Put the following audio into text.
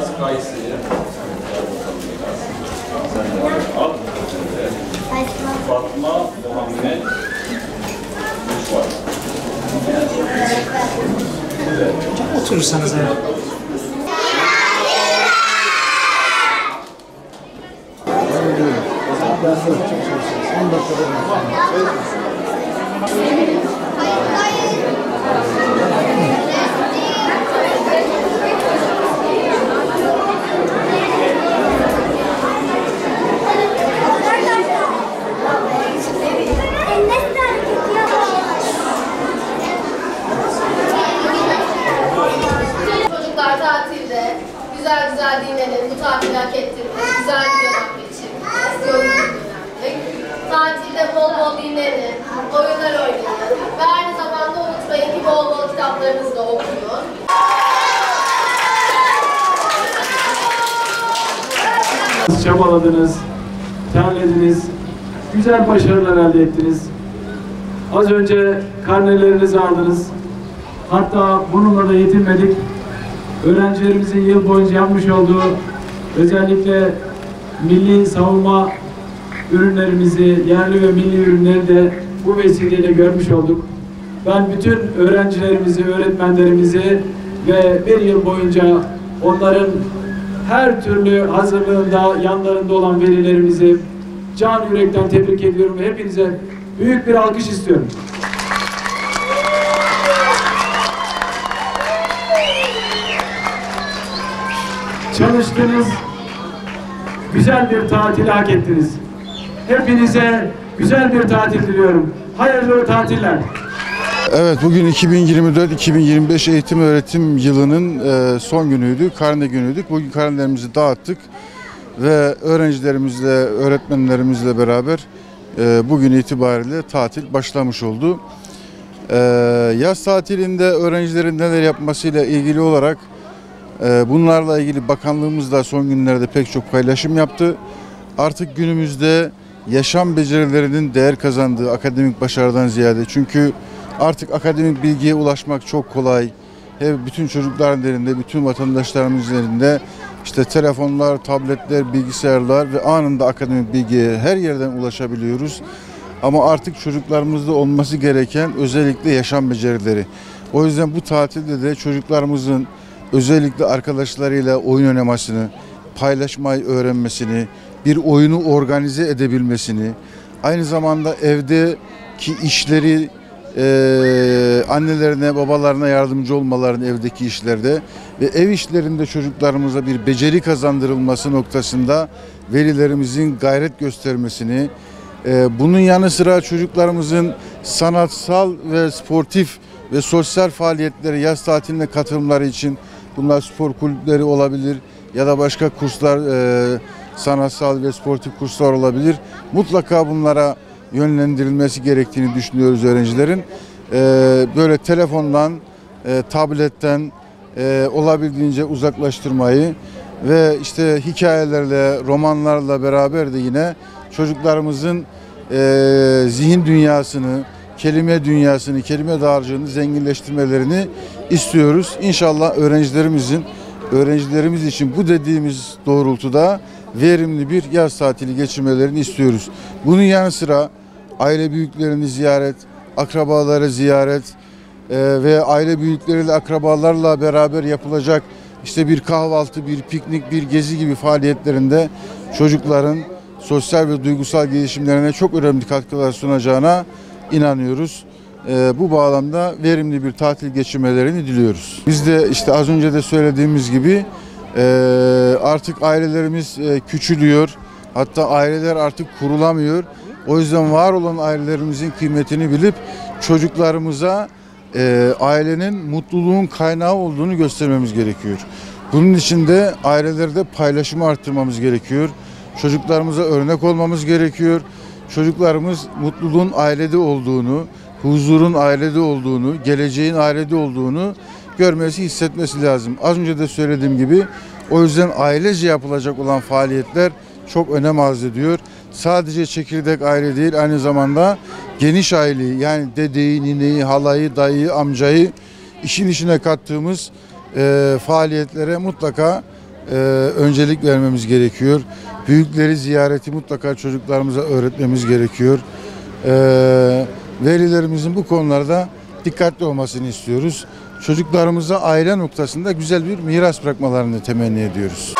Miras Kayseri. Gel bakalım Miras. Sen de al. Fatma Muhammed Muşvar. Evet. Oturursanız ya. Çocuklar tatilde güzel güzel dinlenin, bu tatili hak ettiniz, güzel bir dönem geçirin, yorucu bir dönemde. Tatilde bol bol dinlenin, oyunlar oynayın ve aynı zamanda unutmayın ki bol bol kitaplarınızı da okuyun. Çabaladınız, terlediniz, güzel başarılar elde ettiniz. Az önce karnelerinizi aldınız. Hatta bununla da yetinmedik. Öğrencilerimizin yıl boyunca yapmış olduğu özellikle milli savunma ürünlerimizi, yerli ve milli ürünleri de bu vesileyle görmüş olduk. Ben bütün öğrencilerimizi, öğretmenlerimizi ve bir yıl boyunca onların her türlü hazırlığında yanlarında olan velilerimizi can yürekten tebrik ediyorum ve hepinize büyük bir alkış istiyorum. Çalıştınız, güzel bir tatili hak ettiniz. Hepinize güzel bir tatil diliyorum. Hayırlı tatiller. Evet, bugün 2024-2025 eğitim öğretim yılının son günüydü, karne günüydü. Bugün karnelerimizi dağıttık ve öğrencilerimizle, öğretmenlerimizle beraber bugün itibariyle tatil başlamış oldu. Yaz tatilinde öğrencilerin neler yapmasıyla ilgili olarak bunlarla ilgili bakanlığımız da son günlerde pek çok paylaşım yaptı. Artık günümüzde yaşam becerilerinin değer kazandığı akademik başarıdan ziyade, çünkü artık akademik bilgiye ulaşmak çok kolay. Bütün çocukların elinde, bütün vatandaşlarımızın elinde işte telefonlar, tabletler, bilgisayarlar ve anında akademik bilgiye her yerden ulaşabiliyoruz. Ama artık çocuklarımızda olması gereken özellikle yaşam becerileri. O yüzden bu tatilde de çocuklarımızın özellikle arkadaşlarıyla oyun oynamasını, paylaşmayı öğrenmesini, bir oyunu organize edebilmesini, aynı zamanda evdeki işleri annelerine, babalarına yardımcı olmalarını evdeki işlerde ve ev işlerinde çocuklarımıza bir beceri kazandırılması noktasında velilerimizin gayret göstermesini, bunun yanı sıra çocuklarımızın sanatsal ve sportif ve sosyal faaliyetlere yaz tatiline katılımları için, bunlar spor kulüpleri olabilir ya da başka kurslar, sanatsal ve sportif kurslar olabilir. Mutlaka bunlara yönlendirilmesi gerektiğini düşünüyoruz öğrencilerin. Böyle telefondan, tabletten olabildiğince uzaklaştırmayı ve işte hikayelerle, romanlarla beraber de yine çocuklarımızın zihin dünyasını, kelime dünyasını, kelime dağarcığını zenginleştirmelerini istiyoruz. İnşallah öğrencilerimiz için bu dediğimiz doğrultuda verimli bir yaz tatili geçirmelerini istiyoruz. Bunun yanı sıra aile büyüklerini ziyaret, akrabaları ziyaret ve aile büyükleriyle, akrabalarla beraber yapılacak işte bir kahvaltı, bir piknik, bir gezi gibi faaliyetlerinde çocukların sosyal ve duygusal gelişimlerine çok önemli katkılar sunacağına inanıyoruz. Bu bağlamda verimli bir tatil geçirmelerini diliyoruz. Biz de işte az önce de söylediğimiz gibi artık ailelerimiz küçülüyor. Hatta aileler artık kurulamıyor. O yüzden var olan ailelerimizin kıymetini bilip çocuklarımıza ailenin mutluluğun kaynağı olduğunu göstermemiz gerekiyor. Bunun için de ailelerde paylaşımı arttırmamız gerekiyor. Çocuklarımıza örnek olmamız gerekiyor. Çocuklarımız mutluluğun ailede olduğunu, huzurun ailede olduğunu, geleceğin ailede olduğunu görmesi, hissetmesi lazım. Az önce de söylediğim gibi o yüzden ailece yapılacak olan faaliyetler çok önem arz ediyor. Sadece çekirdek aile değil, aynı zamanda geniş aileyi, yani dedeyi, nineyi, halayı, dayıyı, amcayı işin içine kattığımız faaliyetlere mutlaka öncelik vermemiz gerekiyor. Büyükleri ziyareti mutlaka çocuklarımıza öğretmemiz gerekiyor. Velilerimizin bu konularda dikkatli olmasını istiyoruz. Çocuklarımıza aile noktasında güzel bir miras bırakmalarını temenni ediyoruz.